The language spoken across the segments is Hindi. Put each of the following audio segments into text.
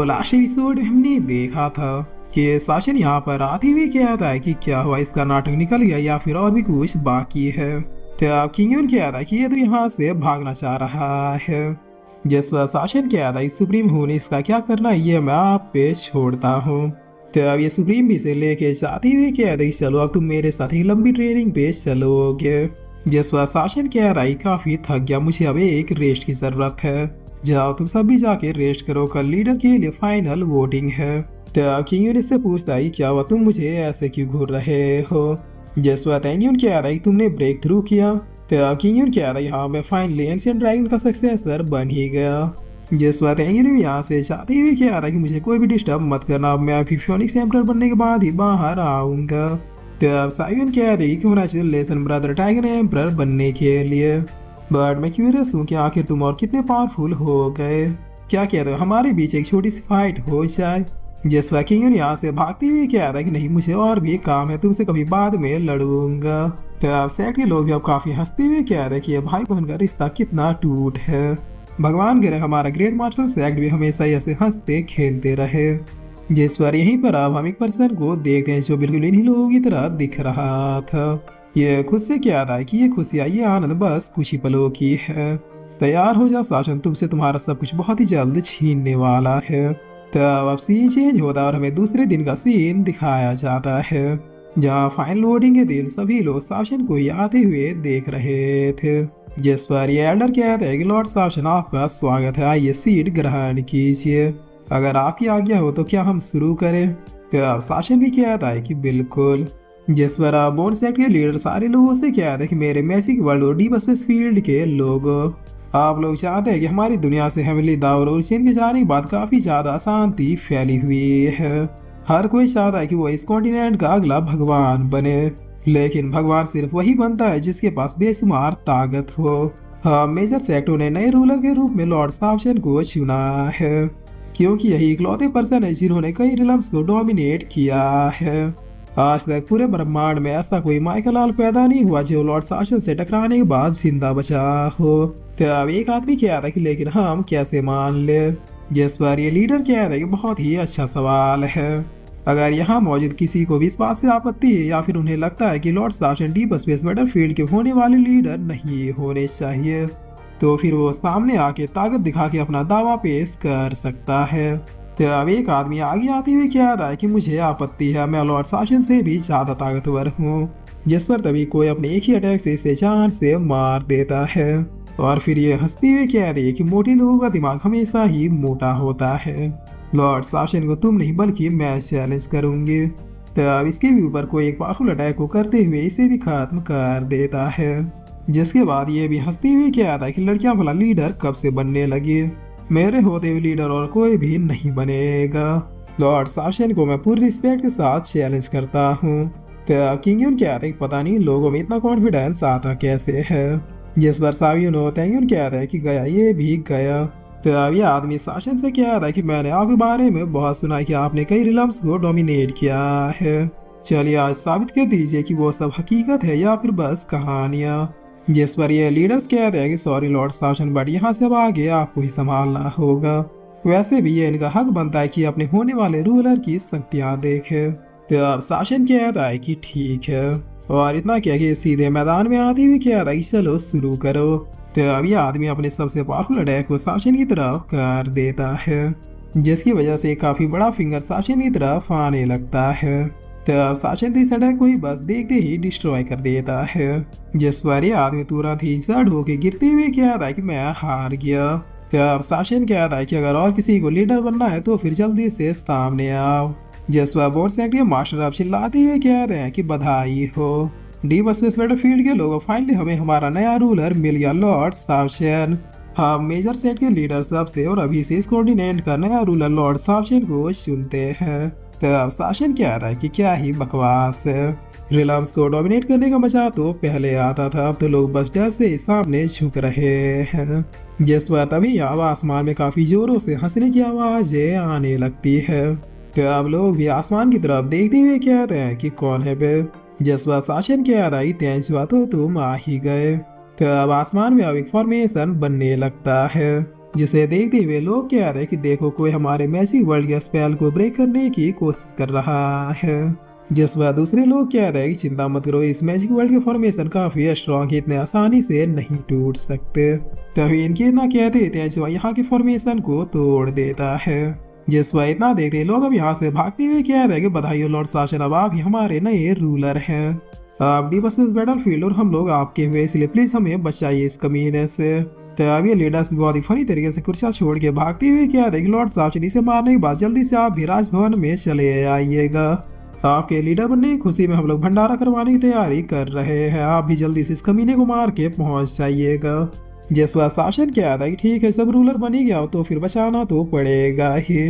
तो लास्ट एपिसोड में हमने देखा था कि शासन यहाँ पर आते हुए क्या था कि क्या हुआ, इसका नाटक निकल गया या फिर और भी कुछ बाकी है। तो अब किंग क्या था कि ये तो यहाँ से भागना चाह रहा है। जिस पर शासन क्या था सुप्रीम होने इसका क्या करना है ये मैं आप पे छोड़ता हूँ। तो अब ये सुप्रीम भी से लेके जाते हुए क्या था चलो अब तुम मेरे साथ ही लंबी ट्रेनिंग पे चलोगे। जिस पर शासन क्या था काफी थक गया, मुझे अब एक रेस्ट की जरूरत है। जाओ तुम सब भी जाके रेस्ट करो, कल लीडर के लिए फाइनल वोटिंग है। तो किंग इससे पूछता है क्या हुआ, तुम मुझे ऐसे क्यों घूर रहे हो। जिस बात एंगियन क्या रहा है तुमने ब्रेक थ्रू किया। तो किंग क्या रहा है हाँ मैं फाइनली एंशिएंट ड्रैगन का सक्सेसर बन ही गया। जिस बात एंगियन यहाँ से चाहते हुए क्या रहा है कि मुझे कोई भी डिस्टर्ब मत करना, अब मैं अभी फिनिक्स एम्परर बनने के बाद ही बाहर आऊंगा। तो अब साइवन कह रही कि होना चाहिए लेसन ब्रदर टाइगर एम्परर बनने के लिए। बट मैं क्यूरियस हूँ कि आखिर तुम और कितने पावरफुल हो गए। क्या कहते हो हमारे बीच एक छोटी सी फाइट हो जाए। जिस वकील यहाँ से भागते हुए क्या था कि नहीं मुझे और भी काम है, तुमसे कभी बाद में लड़ूंगा। तो अब सेट के लोग भी अब काफी हंसते हुए क्या था कि भाई बहन का रिश्ता कितना टूट है। भगवान करे हमारा ग्रेट मार्शल सेट भी हमेशा ऐसे हंसते खेलते रहे। जिस पर यहीं पर अब हम एक पर्सन को देखते हैं जो बिल्कुल इन्हीं लोगों की तरह दिख रहा था। ये खुद से क्या था कि ये खुशियाँ ये आनंद बस कुछ ही पलों की है। तैयार हो जाओ शासन, तुमसे तुम्हारा सब कुछ बहुत ही जल्द छीनने वाला है। तब अब सीन चेंज होता है और हमें दूसरे दिन का सीन दिखाया जाता है जहाँ फाइनल वोटिंग के दिन सभी लोग शासन को ही आते हुए देख रहे थे। जिस पर ये एल्डर कहते हैं कि लॉर्ड शासन आपका स्वागत है, आइए सीट ग्रहण कीजिए, अगर आपकी आज्ञा हो तो क्या हम शुरू करें। तो अब शासन भी कहता है कि बिल्कुल। जिस पर अब बोन सेट के लीडर सारे लोगों से कहते हैं कि मेरे मैजिक वर्ल्ड और डीप स्पेस फील्ड के लोगों, आप लोग चाहते हैं कि हमारी दुनिया से हेमली दावर और चीन के जाने के बाद काफी ज्यादा शांति फैली हुई है। हर कोई चाहता है कि वो इस कॉन्टिनेंट का अगला भगवान बने, लेकिन भगवान सिर्फ वही बनता है जिसके पास बेशुमार ताकत हो। हाँ, मेजर सेक्टो ने नए रूलर के रूप में लॉर्ड शासन को चुना है क्योंकि यही इकलौते पर्सन है जिन्होंने कई रिलम्स को डोमिनेट किया है। आज तक पूरे ब्रह्मांड में ऐसा कोई माइकलाल पैदा नहीं हुआ जो लॉर्ड शासन से टकराने के बाद जिंदा बचा हो। तो अब एक आदमी कह रहा कि लेकिन हम कैसे मान ले। जिस पर ये लीडर कह रहा है कि बहुत ही अच्छा सवाल है, अगर यहाँ मौजूद किसी को भी इस बात से आपत्ति है या फिर उन्हें लगता है कि लॉर्ड शासन डीप स्पेस बैटलफील्ड के होने वाले लीडर नहीं होने चाहिए तो फिर वो सामने आके ताकत दिखा के अपना दावा पेश कर सकता है। तो अब एक आदमी आगे आते हुए कह रहा है कि मुझे आपत्ति है, मैं लॉर्ड शासन से भी ज्यादा ताकतवर हूँ। जिस पर तभी कोई अपने एक ही अटैक से इसे जान से मार देता है और फिर ये हंसते हुए कह रही है कि मोटे लोगों का दिमाग हमेशा ही मोटा होता है, लॉर्ड शासन को तुम नहीं बल्कि मैं चैलेंज करूंगी। तो अब इसके भी ऊपर कोई एक पावरफुल अटैक को करते हुए इसे भी खत्म कर देता है। जिसके बाद ये भी हंसते हुए कह रहा है कि लड़कियां भला लीडर कब से बनने लगी, मेरे होते हुए लीडर और कोई भी नहीं बनेगा। लॉर्ड शासन को मैं पूरी रिस्पेक्ट के साथ चैलेंज करता हूँ। तो किंग क्या था पता नहीं लोगों में इतना कॉन्फिडेंस आता कैसे है। जिस बार सावियन होता है क्या था कि गया ये भी गया। तो अब ये आदमी शासन से कह रहा है कि मैंने आपके बारे में बहुत सुना है कि आपने कई रिलम्स को डोमिनेट किया है, चलिए आज साबित कर दीजिए कि वो सब हकीकत है या फिर बस कहानियाँ। जिस पर ये लीडर्स कहते हैं कि सॉरी लॉर्ड शासन बट यहाँ से अब आगे आपको ही संभालना होगा, वैसे भी ये इनका हक बनता है कि अपने होने वाले रूलर की शक्तियाँ देखे। तो अब शासन कहता है कि ठीक है और इतना क्या कि सीधे मैदान में आते हुए कहता है कि चलो शुरू करो। तो अब ये आदमी अपने सबसे पावरफुल अटैक को शासन की तरफ कर देता है जिसकी वजह से काफी बड़ा फिंगर शासन की तरफ आने लगता है। तो अब शासन इस अटैक को ही बस देखते ही डिस्ट्रॉय कर देता है। जिस पर ये आदमी तुरंत ही सड़ होके गिरते हुए कहता है कि मैं हार गया। तो अब शासन कहता है कि अगर और किसी को लीडर बनना है तो फिर जल्दी से सामने आओ। जिस पर बोर्ड सेक्रेटरी मास्टर अब चिल्लाते हुए कह रहे हैं कि बधाई हो डीप स्पेस बैटलफील्ड के लोगों, फाइनली हमें हमारा नया रूलर मिल गया लॉर्ड शासन। हम मेजर सेट के लीडर सबसे और अभी से इस कॉन्टिनेंट का नया रूलर लॉर्ड शासन को चुनते हैं। तो अब शासन कह रहा है कि क्या ही बकवास है, रिलम्स को डोमिनेट करने का मजा तो पहले आता था, अब तो लोग बस डर से सामने झुक रहे हैं। जिस पर तभी अब आसमान में काफी जोरों से हंसने की आवाजें आने लगती है। तो अब लोग भी आसमान की तरफ देखते हुए कहते हैं कि कौन है बे। जिस पर शासन कह रहा है तेज हुआ तो तुम आ ही गए। तो अब आसमान में अब एक फॉर्मेशन बनने लगता है जिसे देखते हुए लोग कह रहे कि देखो कोई हमारे मैजिक वर्ल्ड के स्पेल को ब्रेक करने की कोशिश कर रहा है। जिस बार दूसरे लोग कह रहे हैं कि चिंता मत करो, इस मैजिक वर्ल्ड के फॉर्मेशन काफी स्ट्रॉन्ग है, इतने आसानी से नहीं टूट सकते। तभी इनके इतना कहते थे जो यहाँ के फॉर्मेशन को तोड़ देता है। जिस पर इतना देखते लोग अब यहाँ से भागते हुए कह रहे हैं कि बधाई हो लॉर्ड शासन, अब आप ही हमारे नए रूलर हैं। आप डिबस में बैटल फील्ड और हम लोग आपके हुए, इसलिए प्लीज हमें बचाइए इस कमीने से। तो अब ये लीडर्स बहुत ही फनी तरीके से कुर्सियां छोड़ के भागते हुए कह रहे हैं कि लॉर्ड शासन, इसे मारने के बाद जल्दी से आप भी राजभवन में चले आइएगा। आपके लीडर बनने की खुशी में हम लोग भंडारा करवाने की तैयारी कर रहे हैं, आप भी जल्दी से इस कमीने को मार के पहुंच जाइएगा। जसवा शासन क्या था कि ठीक है, सब रूलर बन ही गया हो तो फिर बचाना तो पड़ेगा ही।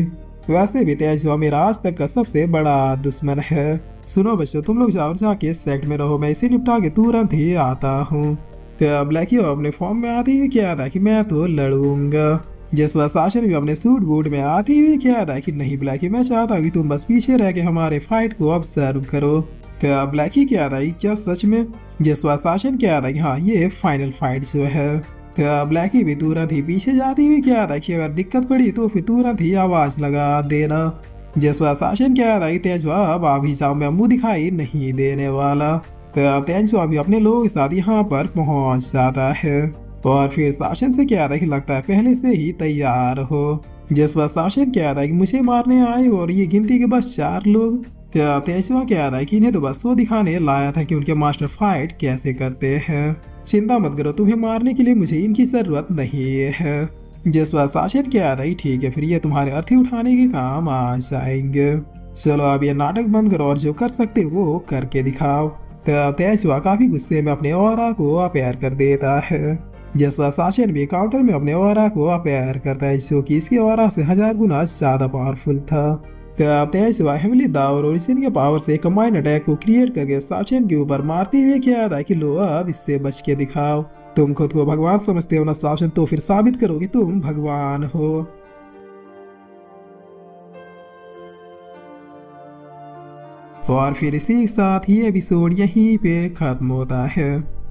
वैसे भी तेजवा मेरा आज तक का सबसे बड़ा दुश्मन है। सुनो बच्चों, तुम लोग जाओ जाके सेट में रहो, मैं इसे निपटा के तुरंत ही आता हूँ। तो ब्लैकी अपने फॉर्म में आती हुई क्या था कि मैं तो लड़ूंगा। जसवा शासन भी अपने सूट बूट में आती हुई क्या था कि नहीं ब्लैकी, मैं चाहता हूँ कि तुम बस पीछे रह के हमारे फाइट को ऑब्जर्व करो। तो ब्लैकी क्या था क्या सच में? जसवा शासन क्या था कि हाँ ये फाइनल फाइट जो है। तो ब्लैकी भी तुरंत ही पीछे जाती हुई क्या था कि अगर दिक्कत पड़ी तो फिर तुरंत ही आवाज लगा देना। जसवा शासन क्या था कि तेजवा अब अभी जाओ, मैं मुंह दिखाई नहीं देने वाला। तो तेजवा भी अपने लोगों के साथ यहाँ पर पहुंच जाता है और फिर शासन से क्या था कि लगता है पहले से ही तैयार हो। जसवा शासन क्या था कि मुझे मारने आए और ये गिनती के बस 4 लोग। तो तेजवा क्या था कि इन्हें तो बस वो दिखाने लाया था कि उनके मास्टर फाइट कैसे करते हैं। चिंता मत करो, तुम्हें मारने के लिए मुझे इनकी जरूरत नहीं है। जसवा शासन क्या था कि ठीक है, फिर ये तुम्हारे अर्थी उठाने के काम आ जाएंगे। चलो अब ये नाटक बंद करो और जो कर सकते वो करके दिखाओ। तो तेजवा काफी गुस्से में अपने ऑरा को अपेयर कर देता है। जसवा शासन भी काउंटर में अपने ऑरा को अपेयर करता है, जो कि इसके ऑरा से 1000 गुना ज्यादा पावरफुल था। तो तेजवा हेमली दावर और इसी के पावर से कंबाइन अटैक को क्रिएट करके शासन के ऊपर मारते हुए क्या था कि लो अब इससे बच के दिखाओ। तुम खुद को भगवान समझते हो ना शासन, तो फिर साबित करो कि तुम भगवान हो। और फिर इसी के साथ ये एपिसोड यहीं पे खत्म होता है।